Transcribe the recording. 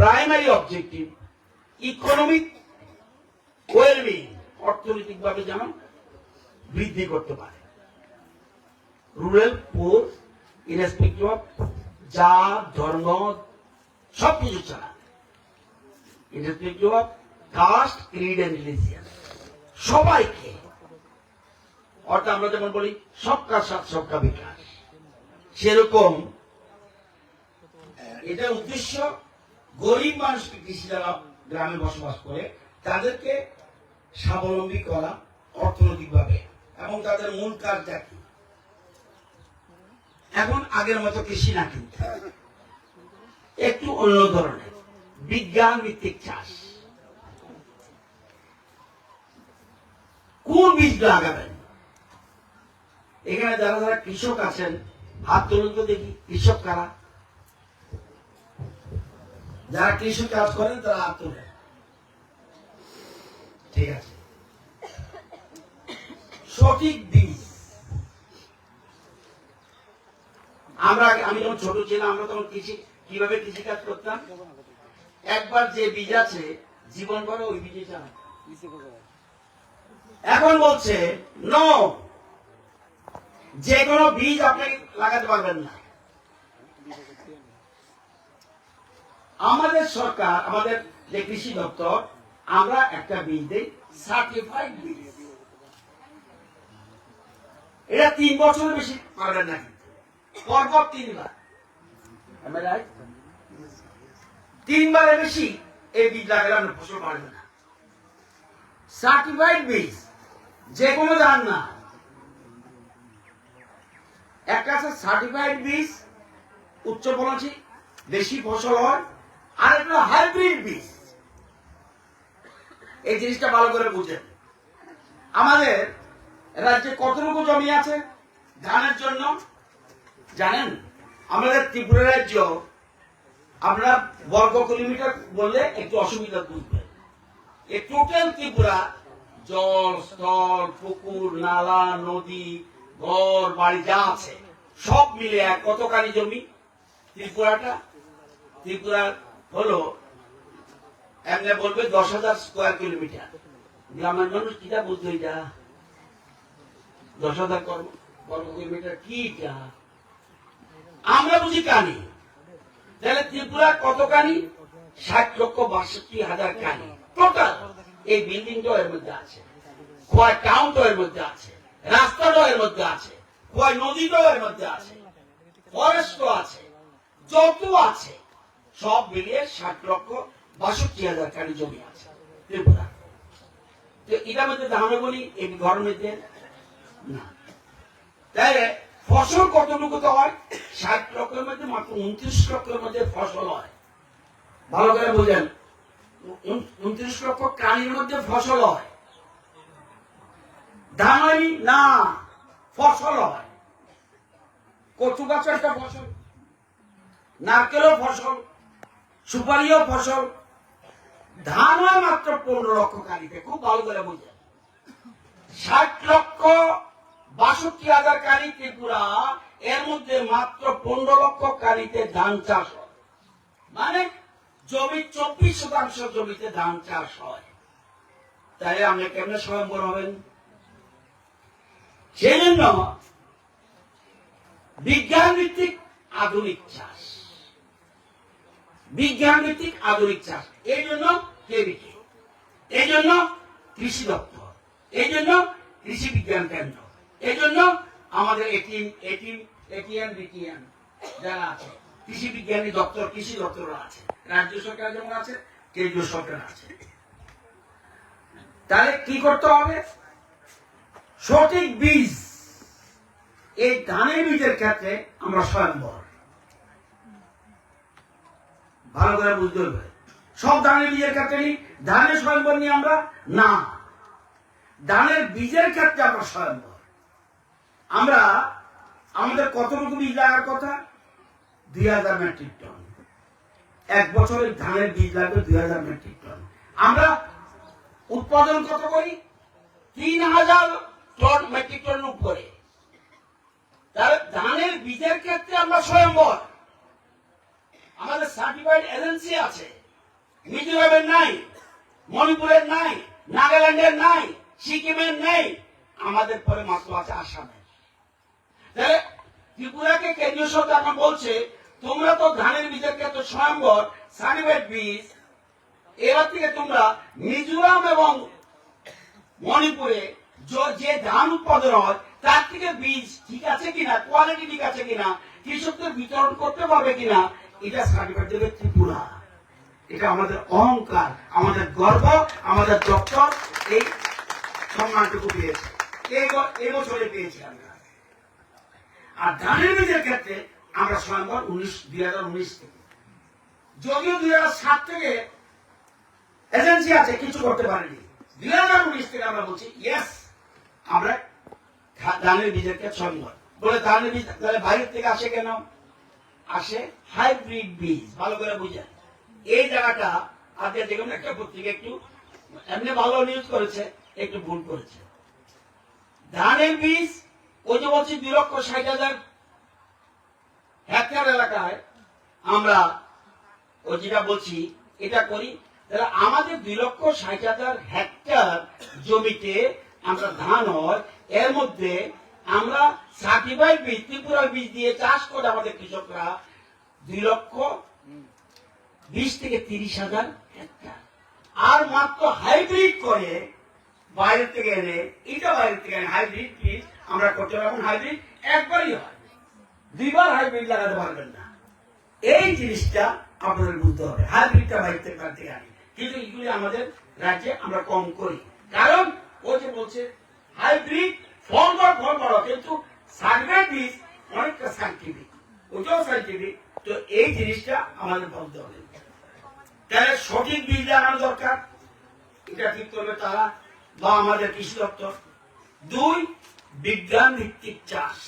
Primary objective economic wellbeing, অর্থনৈতিকভাবে যেন বৃদ্ধি করতে পারে। রুরাল পুর ইরেসপেক্টিভ অফ জাত, ধর্ম, সবকিছু ছাড়া, irrespective of caste, creed and religion, সবাইকে, অর্থাৎ আমরা যেমন বলি সবকা সাথ সবকা বিকাশ, সেরকম এটার উদ্দেশ্য গরিব মানুষকে, কৃষি যারা গ্রামে বসবাস করে তাদেরকে স্বাবলম্বী করা অর্থনৈতিকভাবে, এবং তাদের মূল কাজটা কি, এখন আগের মতো কৃষি না, কিন্তু একটু অন্য ধরনের বিজ্ঞান ভিত্তিক চাষ। কোন বীজ লাগাবেন? এখানে যারা যারা কৃষক আছেন হাত তুলুন তো দেখি, কৃষক কারা? যারা কৃষি কাজ করেন তারা হাত তোলেন। ঠিক আছে, সঠিক বীজ। আমি যখন ছোট ছিলাম, আমরা তখন কিভাবে কৃষি কাজ করতাম, একবার যে বীজ আছে জীবন ভরে ওই বীজে চালাম। এখন বলছে নো, যে কোনো বীজ আপনি লাগাতে পারবেন না। আমাদের সরকার, আমাদের যে কৃষি দপ্তর, আমরা একটা বীজ দিই, সার্টিফাইড বীজ। এটা 3 বছরের বেশি পারবেন না, পরপর 3 বার, 3 বারের বেশি এই বীজ লাগালে আপনি ফসল পাবেন না। সার্টিফাইড বীজ, যে কোনো ধান না, একটা আছে সার্টিফাইড বীজ, উচ্চ ফলনশীল, বেশি ফসল হয়, আর একটা হাইব্রিড বীজ। এই জিনিসটা ভালো করে বুঝেন। আমাদের রাজ্যে কতটুকু জমি আছে ধানের জন্য জানেন? আমাদের ত্রিপুরা রাজ্য, আপনারা বর্গ কিলোমিটার বললে একটু অসুবিধা বুঝবেন। এই টোটাল ত্রিপুরা জল, স্থল, পুকুর, নালা, নদী, ঘর বাড়ি যা আছে সব মিলে কতখানি জমি ত্রিপুরাটা? ত্রিপুরা হলো এমনি বলবে 10,000 স্কোয়ার কিলোমিটার। গ্রামের মানুষ কিটা বুঝতে, এটা 10,000 বর্গ কিলোমিটার কি? আমরা বুঝি কানি। তাহলে ত্রিপুরা কত কানি? 60,62,000 কানি টোটাল। এই বিল্ডিংটাও এর মধ্যে আছে, কয় টাউনটাও এর মধ্যে আছে, রাস্তাটাও এর মধ্যে আছে, কয় নদীটাও এর মধ্যে আছে, ফরেস্টও আছে, যত আছে সব মিলিয়ে 60,62,000 কানি জমি আছে ত্রিপুরা। তো এটার মধ্যে আমরা বলি এই ঘরের মধ্যে না। তাই ফসল কতটুকু তো হয়? 60 লক্ষের মধ্যে মাত্র 29 লক্ষের মধ্যে ফসল হয়। ভালো করে বুঝেন, 29 লক্ষ কানির মধ্যে ফসল হয়, ধান হয়নি না, ফসল হয়। কচু গাছও একটা ফসল, নারকেলও ফসল, সুপারিও ফসল। ধান হয় মাত্র 15 লক্ষ কানিতে। খুব ভালো করে বুঝেন, 60,62,000 কানি ত্রিপুরা, এর মধ্যে মাত্র 15 লক্ষ কানিতে ধান চাষ হয়। মানে জমি 24% জমিতে ধান চাষ হয়। তাই আপনি কেমনে স্বয়ম্বর হবেন? সেই জন্য বিজ্ঞান ভিত্তিক আধুনিক চাষ, বিজ্ঞান ভিত্তিক আধুনিক চাষ। এই জন্য কেবিকে, এই জন্য কৃষি দপ্তর, এই জন্য কৃষি বিজ্ঞান কেন্দ্র, এই জন্য আমাদের এটিএম বিটিএম যারা আছে, কৃষি বিজ্ঞানী দপ্তর, কৃষি দপ্তর আছে, রাজ্য সরকার যেমন আছে, কেন্দ্রীয় সরকার আছে। তাহলে কি করতে হবে? সঠিক বীজ। এই ধানের বীজের ক্ষেত্রে আমরা স্বয়ম্বর, ভালো করে বুঝতে হবে। সব ধানের বীজের ক্ষেত্রে ধানের স্বয়ম্বর নিয়ে আমরা না, ধানের বীজের ক্ষেত্রে আমরা স্বয়ম্বর। আমরা আমাদের কতটুকু বীজ লাগার কথা? 2000 মেট্রিক টন। এক বছরের ধানের বীজ লাগবে 2000 মেট্রিক টন। আমরা উৎপাদন কত করি? 3000 টন মেট্রিক টন উপরে। তাহলে ধানের বীজের ক্ষেত্রে আমরা স্বয়ম্বর। আমাদের সার্টিফাইড এজেন্সি আছে, মিজোরামের নাই, মণিপুরের নাই, নাগাল্যান্ডের নাই, সিকিমের নেই, আমাদের পরে মাত্র আছে আসামের। তাহলে ত্রিপুরাকে কেন্দ্রীয় সরকার এখন বলছে তোমরা তো ধানের বীজের ক্ষেত্রে স্বয়ম্বর সার্টিফাইড বীজ, এবার থেকে তোমরা মিজোরাম এবং মণিপুরে যে ধান উৎপাদন হয় তার থেকে বীজ ঠিক আছে কিনা, কোয়ালিটি ঠিক আছে কিনা, কৃষকদের বিতরণ করতে পারবে কিনা, এটা সার্টিফাইড দেবে ত্রিপুরা। এটা আমাদের অহংকার, আমাদের গর্ব, আমাদের দপ্তর এই সম্মানটুকু পেয়েছে, এই বছরে পেয়েছি আমরা। আর ধানের বীজের ক্ষেত্রে আমরা স্বয়ংবর 2019 থেকে, যদিও 2007 থেকে এজেন্সি আছে কিছু করতে পারেনি, 2019 থেকে আমরা বলছি ইয়েস আমরা ধানের বীজের ক্ষেত্রে স্বয়ংবর। বলে ধানের বীজ তাহলে বাইরের থেকে আসে কেন? আসে হাইব্রিড বীজ। ভালো করে বুঝেন এই জায়গাটা। আজকে দেখুন একটা পত্রিকা একটু এমনি ভালো নিউজ করেছে, একটু ভুল করেছে। ধানের বীজ ওই যে বলছি 2,60,000 হেক্টর এলাকায় আমরা ওই যেটা বলছি এটা করি, তাহলে আমাদের 2,60,000 হেক্টর জমিতে আমরা ধান হয়, এর মধ্যে আমরা সার্টিফাইড বীজ ত্রিপুরা বীজ দিয়ে চাষ করে আমাদের কৃষকরা 2,20,000 থেকে 30,000 হেক্টর। আর মাত্র হাইব্রিড করে বাইরের থেকে এনে, এটা বাইরের থেকে এনে হাইব্রিড বীজ আমরা করতে পারবো। হাইব্রিড একবারই হয়, দুইবার হাইব্রিড লাগাতে পারবেন না। এই জিনিসটা আপনাদের বুঝতে হবে। হাইব্রিডটা বাইরে থেকে আনি, কিন্তু এগুলি আমাদের রাজ্যে আমরা কম করি, কারণ ও যে বলছে হাইব্রিড ফল বড়, কিন্তু সার্টিফাইড বীজ অনেকটা সাইন্টিফিক, ওটাও সাইন্টিফিক। তো এই জিনিসটা আমাদের ভাবতে হবে। তাহলে সঠিক বীজ লাগানো দরকার, এটা ঠিক করবে তারা বা আমাদের কৃষি দপ্তর। 2, বিজ্ঞান ভিত্তিক চাষ।